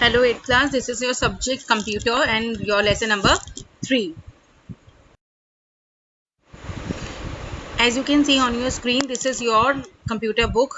Hello 8th class, this is your subject computer and your lesson number 3. As you can see on your screen, this is your computer book.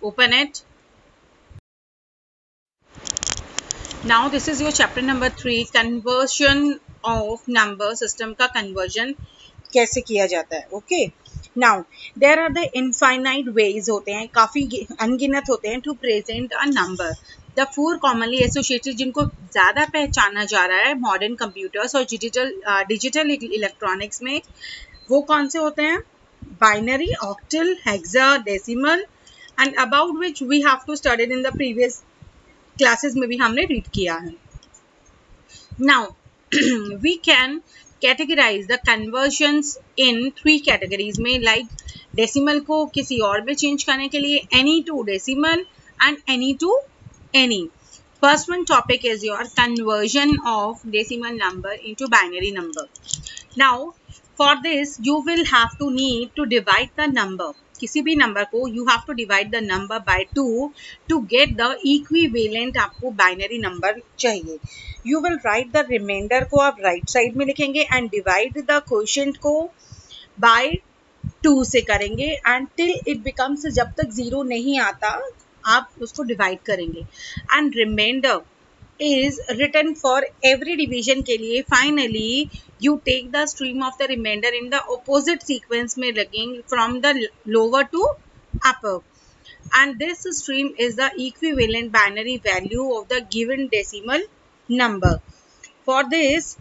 Open it. Now this is your chapter number 3, conversion of number system का conversion कैसे किया जाता है. Okay. Now there are the infinite ways होते हैं, काफ़ी अनगिनत होते हैं to present a number. The 4 commonly associated जिनको ज़्यादा पहचाना जा रहा है मॉडर्न कंप्यूटर्स और डिजिटल इलेक्ट्रॉनिक्स में, वो कौन से होते हैं? Binary, octal, hexadecimal and about which we have to study in the previous classes में भी हमने रीड किया है. Now we can categorize the conversions in 3 categories में, लाइक डेसिमल को किसी और में चेंज करने के लिए any to decimal and any two any. First one topic is your conversion of decimal number into binary number. Now for this you will have to need to divide the number. किसी भी number को you have to divide the number by 2 to get the equivalent आपको binary number चाहिए. You will write the remainder को आप right side में लिखेंगे and divide the quotient को by 2 से करेंगे and till it becomes, जब तक 0 नहीं आता आप उसको डिवाइड करेंगे. And remainder is written for every division के लिए. Finally you take the stream of the remainder in the opposite sequence में लगिंग from the lower to upper, and this stream is the equivalent binary value of the given decimal number. For this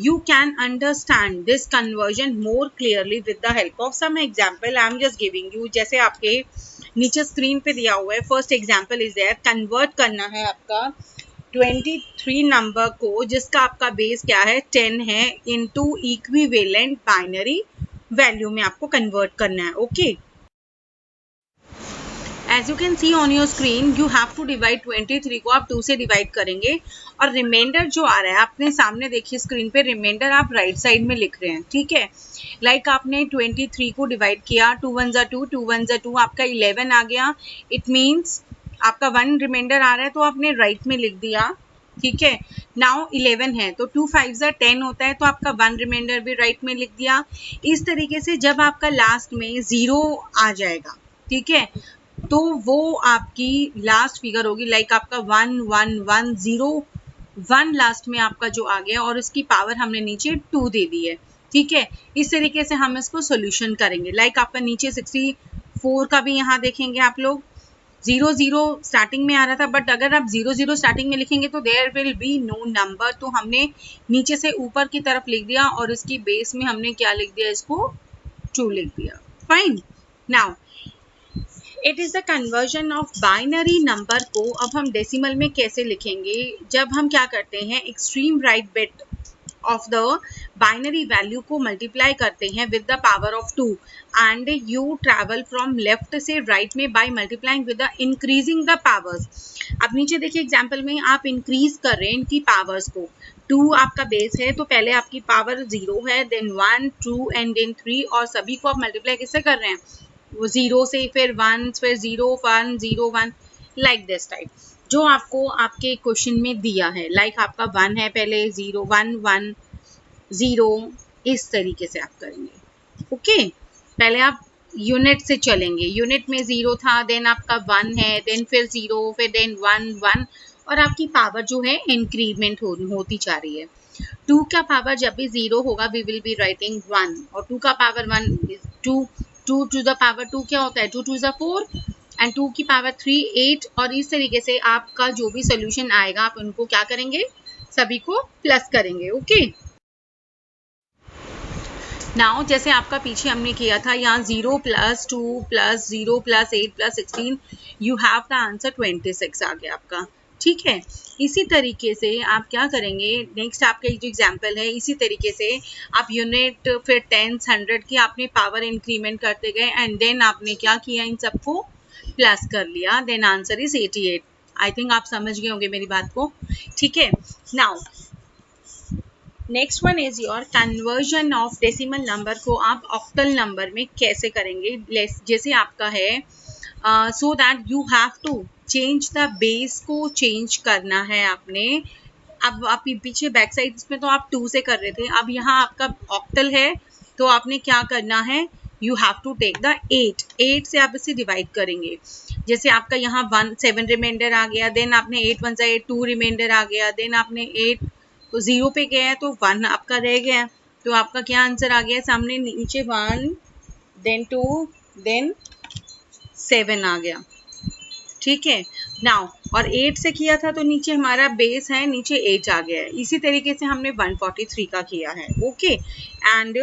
you can understand this conversion more clearly with the help of some example. I am just giving you, जैसे आपके नीचे screen पे दिया हुआ है. First example is there. Convert करना है आपका 23 नंबर को, जिसका आपका बेस क्या है 10 है, इनटू इक्विवेलेंट बाइनरी वैल्यू में आपको कन्वर्ट करना है. Okay, as you can see on your screen you have to divide 23 को आप 2 से डिवाइड करेंगे और रिमाइंडर जो आ रहा है आपने सामने देखिए स्क्रीन पे, रिमाइंडर आप राइट साइड में लिख रहे हैं. ठीक है, लाइक आपने 23 को डिवाइड किया, 2 1 ज़ा 2, 2 1 ज़ा 2, आपका 11 आ गया. इट मीन्स आपका 1 रिमाइंडर आ रहा है तो आपने राइट में लिख दिया. ठीक है, नाउ 11 है तो 2 5 ज़ा 10 होता है तो आपका 1 रिमाइंडर भी राइट में लिख दिया. इस तरीके से जब आपका लास्ट में 0 आ जाएगा, ठीक है, तो वो आपकी लास्ट फिगर होगी. लाइक आपका 1 1 1 0 1 लास्ट में आपका जो आ गया और उसकी पावर हमने नीचे 2 दे दी है. ठीक है, इस तरीके से हम इसको सोल्यूशन करेंगे. लाइक आपका नीचे 64 का भी यहाँ देखेंगे आप लोग 0 0 स्टार्टिंग में आ रहा था, बट अगर आप 0 0 स्टार्टिंग में लिखेंगे तो there will be no number. तो हमने नीचे से ऊपर की तरफ लिख दिया और इसकी बेस में हमने क्या लिख दिया, इसको 2 लिख दिया. Fine. Now it is the conversion of binary number को अब हम डेसिमल में कैसे लिखेंगे. जब हम क्या करते हैं, extreme right bit of the binary value को मल्टीप्लाई करते हैं with the power of 2 and you travel from left से राइट में by multiplying with the increasing the powers. अब नीचे देखिए एग्जाम्पल में आप इंक्रीज कर रहे हैं इनकी पावर्स को. 2 आपका बेस है तो पहले आपकी पावर 0 है, देन 1 2 एंड देन 3, और सभी को आप मल्टीप्लाई किससे कर रहे हैं, वो 0 से, फिर 1, फिर 0 1 0 1, लाइक दिस टाइप जो आपको आपके क्वेश्चन में दिया है. लाइक आपका 1 है, पहले 0 1 1 0, इस तरीके से आप करेंगे. ओके, पहले आप यूनिट से चलेंगे. यूनिट में 0 था, देन आपका 1 है, देन फिर 0, फिर देन 1 1, और आपकी पावर जो है इंक्रीमेंट होती जा रही है. 2 का पावर जब भी 0 होगा वी विल बी राइटिंग 1, और 2 का power 1 is 2, 2 to the power 2 क्या होता है, 2 2 ज़ा 4 एंड 2 की पावर 3 8, और इस तरीके से आपका जो भी सोल्यूशन आएगा आप उनको क्या करेंगे, सभी को प्लस करेंगे. ओके, नाउ जैसे आपका पीछे हमने किया था, यहाँ 0 + 2 + 0 + 8 + 16, यू हैव द आंसर 26 आ गया आपका. ठीक है, इसी तरीके से आप क्या करेंगे, नेक्स्ट आपका जो एग्जाम्पल है, इसी तरीके से आप यूनिट फिर टेंस 100 की आपने पावर इंक्रीमेंट करते गए एंड देन आपने क्या किया, इन सबको प्लस कर लिया, then answer is 88. I think आप समझ गए होंगे मेरी बात को. ठीक है, now next one is your conversion of decimal number को आप ऑक्टल नंबर में कैसे करेंगे. जैसे आपका है so that you have to change the base को चेंज करना है आपने। अब आप पीछे बैक साइड में तो आप 2 से कर रहे थे, अब यहाँ आपका ऑक्टल है तो आपने क्या करना है, you have to take the 8 से आप इसे डिवाइड करेंगे। जैसे आपका यहाँ 7 रिमाइंडर आ गया, देन आपने 8 1 8 2 रिमाइंडर आ गया, देन आपने 8 तो 0 पे गया है तो 1 आपका रह गया, तो आपका क्या आंसर आ गया सामने, नीचे 1 देन 2 देन 7 आ गया। ठीक है नाउ, और 8 से किया था तो नीचे हमारा बेस है, नीचे 8 आ गया है। इसी तरीके से हमने 143 का किया है। Okay, and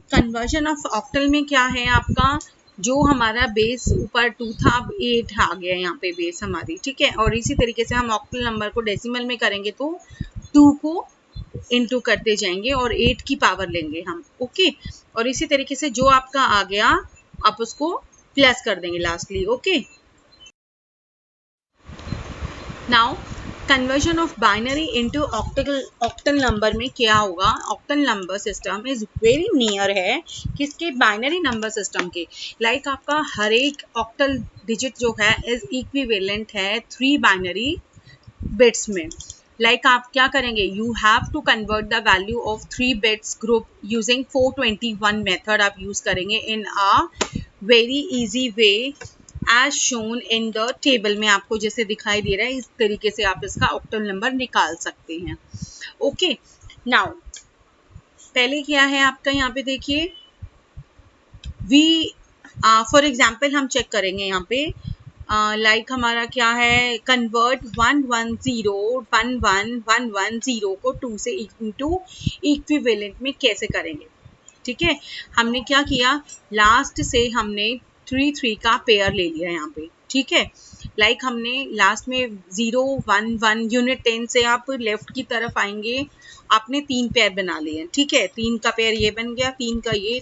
conversion of octal में क्या है आपका, जो हमारा बेस ऊपर 2 था अब 8 आ गया यहाँ पे बेस हमारी। ठीक है, और इसी तरीके से हम ऑक्टल नंबर को डेसिमल में करेंगे तो 2 को इनटू करते जाएंगे और 8 की पावर लेंगे हम। ओके, और इसी तरीके से जो आपका आ गया आप उसको प्लस कर देंगे lastly. Okay, now conversion of binary into octal number में क्या होगा, octal number system is very near है किसके, बाइनरी नंबर सिस्टम के। लाइक आपका हर एक ऑक्टल डिजिट जो है इज इक्विवेलेंट है 3 बाइनरी बिट्स में। लाइक आप क्या करेंगे, you have to convert the value of 3 bits group using 421 method आप यूज करेंगे in a very easy way as shown in the table में। आपको जैसे दिखाई दे रहा है इस तरीके से आप इसका ऑक्टल नंबर निकाल सकते हैं। ओके, नाउ पहले क्या है आपका, यहाँ पे देखिए फॉर एग्जाम्पल हम चेक करेंगे यहाँ पे लाइक हमारा क्या है, कन्वर्ट 110 को 2 से इनटू इक्विवेलेंट में कैसे करेंगे। ठीक है, हमने क्या किया, लास्ट से हमने 3 का पेयर ले लिया यहाँ पे। ठीक है, लाइक हमने लास्ट में 0 1 1 यूनिट 10 से आप लेफ्ट की तरफ आएंगे, आपने 3 पेयर बना लिए। ठीक है, 3 का पेयर ये बन गया, 3 का ये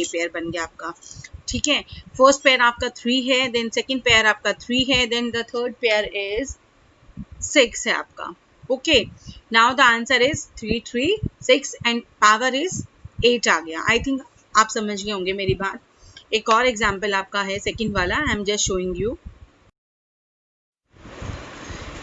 पेयर बन गया आपका। ठीक है, फर्स्ट पेयर आपका 3 है, देन सेकंड पेयर आपका 3 है, then the third pair is 6 है आपका। Okay, now the answer is 3 3 6 and power is 8 आ गया। आई थिंक आप समझ गए होंगे मेरी बात। एक और एग्जाम्पल आपका है सेकंड वाला, I am just showing you.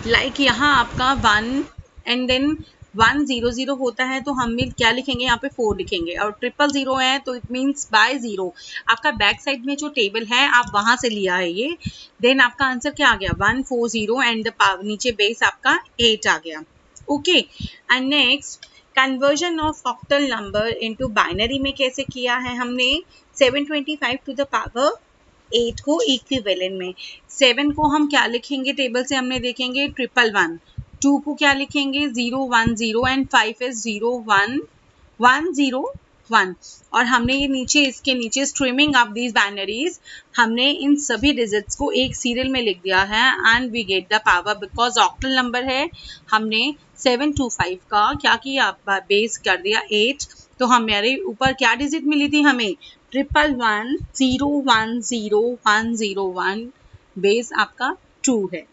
Like यहाँ आपका 1 एंड देन 100 होता है तो हम क्या लिखेंगे, यहाँ पे 4 लिखेंगे, और 000 है तो इट मीन्स बाय 0। आपका बैक साइड में जो टेबल है आप वहां से लिया है ये। देन आपका आंसर क्या आ गया, 140 एंड द नीचे बेस आपका 8 आ गया। Okay, and next conversion of octal number into binary में कैसे किया है हमने, 725 टू द पावर 8 को इक्विवेलेंट में। 7 को हम क्या लिखेंगे, टेबल से हमने देखेंगे 111, 2 को क्या लिखेंगे 010 एंड 5 इज 01101। और हमने ये नीचे इसके नीचे स्ट्रीमिंग ऑफ दीज बाइनरीज, हमने इन सभी डिजिट्स को एक सीरियल में लिख दिया है and we get the power. Because octal number है, हमने 725 का क्या किया, बेस कर दिया 8, तो हमारे ऊपर क्या डिजिट मिली थी हमें, 111010101, बेस आपका 2 है।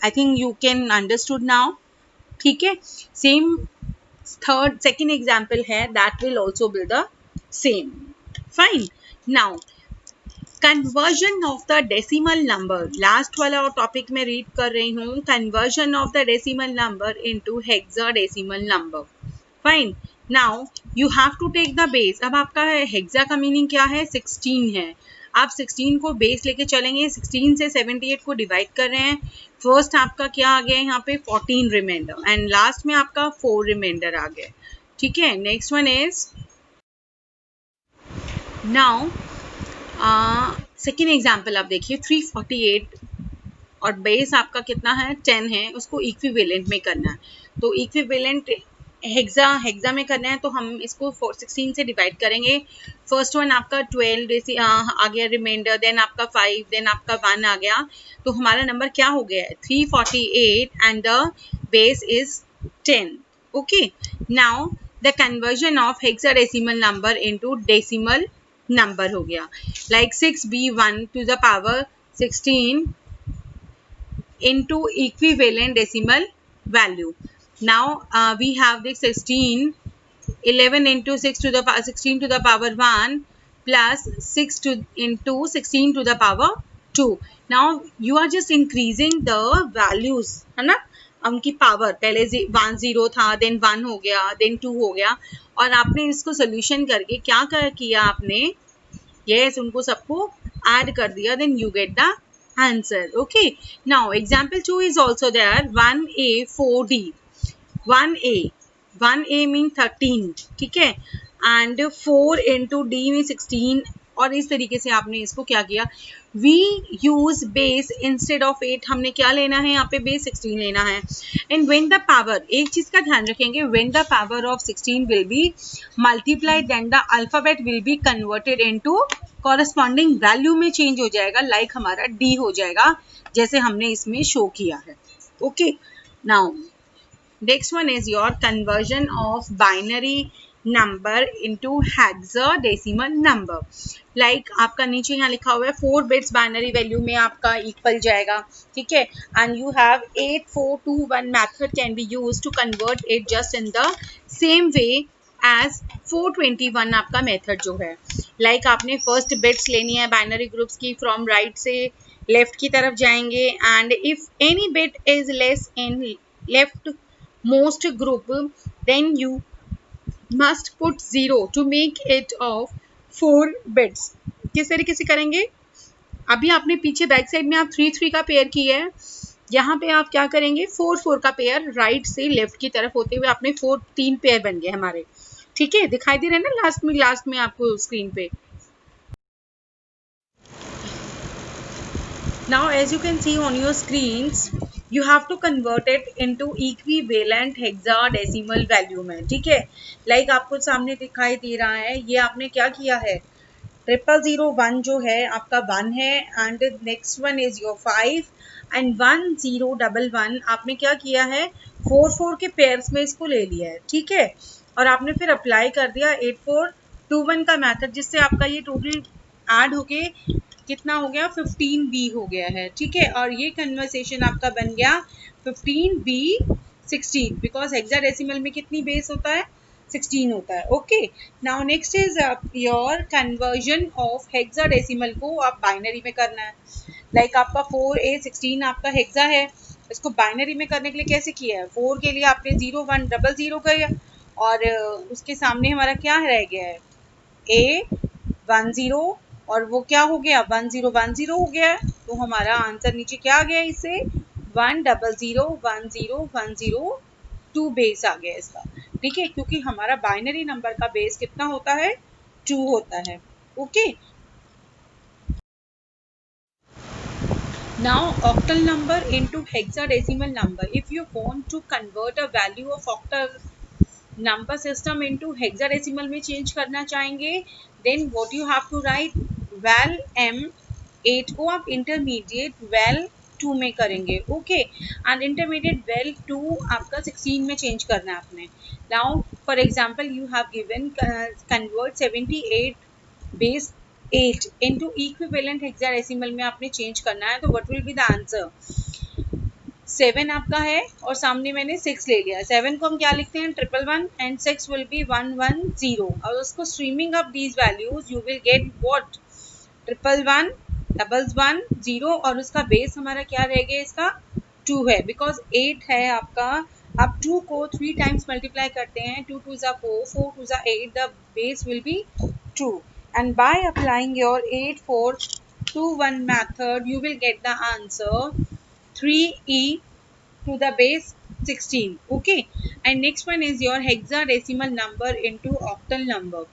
I think you can understood now. ठीक है, सेम सेकेंड एग्जाम्पल है, that will also be the same. Fine, now conversion of the decimal number, last वाला टॉपिक में रीड कर रही हूँ, conversion of the decimal number into hexadecimal number. Fine, now you have to take the base. अब आपका hexa का meaning क्या है, 16 है। आप 16 को बेस लेके चलेंगे, 16 से 78 को डिवाइड कर रहे हैं। फर्स्ट आपका क्या आ गया यहाँ पे 14 रिमाइंडर एंड लास्ट में आपका 4 रिमाइंडर आ गया। ठीक है, next one is now second example आप देखिए, 348 और बेस आपका कितना है 10 है, उसको इक्विवेलेंट में करना है। तो इक्विवेलेंट हेक्सा में करना है तो हम इसको 16 से डिवाइड करेंगे। फर्स्ट वन आपका 12 आ गया रिमाइंडर, देन आपका 5, देन आपका 1 आ गया, तो हमारा नंबर क्या हो गया है 348 and the base is 10। Okay, now the conversion of hexadecimal number into decimal number हो गया, like 6b1 to the power 16 into equivalent decimal value. Now we have the 11 into 16 to the power 1 plus 6 into 16 to the power 2. Now you are just increasing the values, है ना, उनकी power. पहले 1 0 था, then 1 हो गया, then 2 हो गया, और आपने इसको सोल्यूशन करके क्या किया आपने, यस, उनको सबको ऐड कर दिया, then you get the answer. Okay, now example 2 is also there, 1a 4d, 1a mean 13, ठीक है, एंड 4 इंटू डी में 16, और इस तरीके से आपने इसको क्या किया, we use base instead of 8, हमने क्या लेना है यहाँ पे, बेस 16 लेना है। एंड व्हेन द पावर, एक चीज का ध्यान रखेंगे, when the power of 16 will be multiplied, then the alphabet will be converted into corresponding value में चेंज हो जाएगा, लाइक हमारा डी हो जाएगा, जैसे हमने इसमें शो किया है। Okay, now next one is your conversion of binary number into hexadecimal number, like आपका नीचे यहाँ लिखा हुआ है 4 bits binary value में आपका equal जाएगा, ठीक है, and you have 8421 method can be used to convert it just in the same way as 421 आपका मेथड जो है, like आपने फर्स्ट बिट्स लेनी है बाइनरी ग्रुप्स की, फ्रॉम राइट से लेफ्ट की तरफ जाएंगे, and if any bit is less in left most group, then you must put 0 to make it of 4 bits। किस तरीके से करेंगे, अभी आपने पीछे बैक साइड में आप 3 3 का पेयर किया है, यहाँ पे आप क्या करेंगे, 4 4 का पेयर, राइट से लेफ्ट की तरफ होते हुए आपने 3 पेयर बन गए हमारे, ठीक है, दिखाई दे रहे हैं ना लास्ट में आपको स्क्रीन पे। Now as you can see on your screens, you have to convert it into equivalent hexadecimal value में, ठीक है, लाइक आपको सामने दिखाई दे रहा है, ये आपने क्या किया है, 0001 जो है आपका 1 है, and next one is your 5, and 1011 आपने क्या किया है, 4 4 के पेयर्स में इसको ले लिया है, ठीक है, और आपने फिर अप्लाई कर दिया 8421 का मेथड, जिससे आपका ये टोटल ऐड होके कितना हो गया, 15b हो गया है, ठीक है, और ये कन्वर्सेशन आपका बन गया 15b16, बिकॉज हेक्साडेसिमल में कितनी बेस होता है, 16 होता है। Okay, now next is your conversion of hexadecimal को आप बाइनरी में करना है, लाइक आपका 4a16 आपका हेक्सा है, इसको बाइनरी में करने के लिए कैसे किया है, 4 के लिए आपने 0 1 0 0 किया, और उसके सामने हमारा क्या रह गया है, a10, और वो क्या हो गया, 1010 हो गया, तो हमारा आंसर नीचे क्या आ गया, इससे 100101002 बेस आ गया इसका, ठीक है, क्योंकि हमारा बाइनरी नंबर का बेस कितना होता है, 2 होता है। Okay, now octal number into hexadecimal number, if you want to convert a value of octal number system into hexadecimal में चेंज करना चाहेंगे, then what you have to write, val m8 को आप इंटरमीडिएट val 2 में करेंगे, okay, and intermediate val 2 आपका 16 में change करना है आपने। Now for example you have given convert 78 base 8 into equivalent hexadecimal में आपने चेंज करना है, तो what will be the answer, 7 आपका है और सामने मैंने 6 ले लिया, 7 को हम क्या लिखते हैं, 111, एंड 6 विल बी 110, और उसको streaming up these values you will get what, 111 110, और उसका बेस हमारा क्या रह गया, इसका 2 है, बिकॉज 8 है आपका, आप 2 को 3 टाइम्स मल्टीप्लाई करते हैं, 2 2 4 4 2 8, the base will be 2, and by applying your 8421 method you will get the answer 3e to the base 16. Okay, and next one is your hexadecimal number into octal number.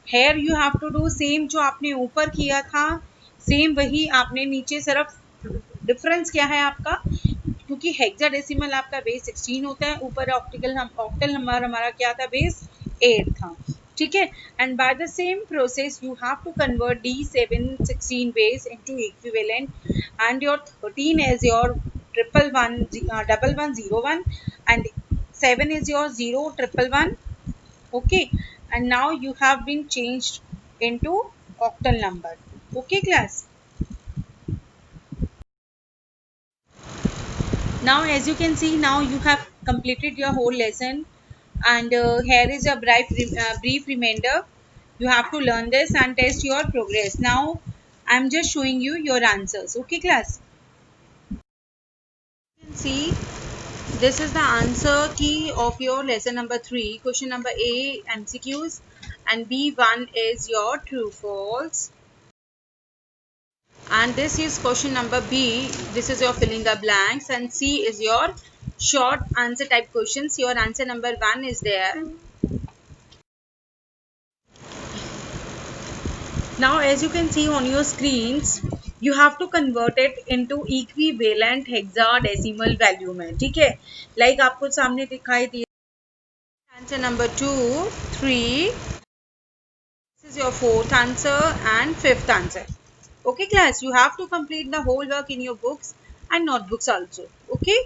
Here you have to do same जो आपने ऊपर किया था, same वही आपने नीचे, सिर्फ difference क्या है आपका, क्योंकि हेक्साडेसिमल आपका बेस 16 होता है, ऊपर ऑक्टल नंबर हमारा क्या था, बेस 8 था, ठीक है, and by the same process you have to convert D716 base into equivalent, and your 13 is your 1101 and 7 is your 0111, okay, and now you have been changed into octal number. Okay class, now as you can see, now you have completed your whole lesson, and here is a brief reminder, you have to learn this and test your progress. Now I am just showing you your answers. Okay, class? You can see this is the answer key of your lesson number 3. Question number A, MCQs, and B1 is your true false. And this is question number B. This is your fill in the blanks, and C is your short answer type questions. Your answer number 1 is there. Now, as you can see on your screens, you have to convert it into equivalent hexadecimal value में, ठीक है? Like आपको सामने दिखाई दिया answer number 2, 3. This is your 4th answer and 5th answer. Okay, class, you have to complete the whole work in your books and notebooks also. Okay.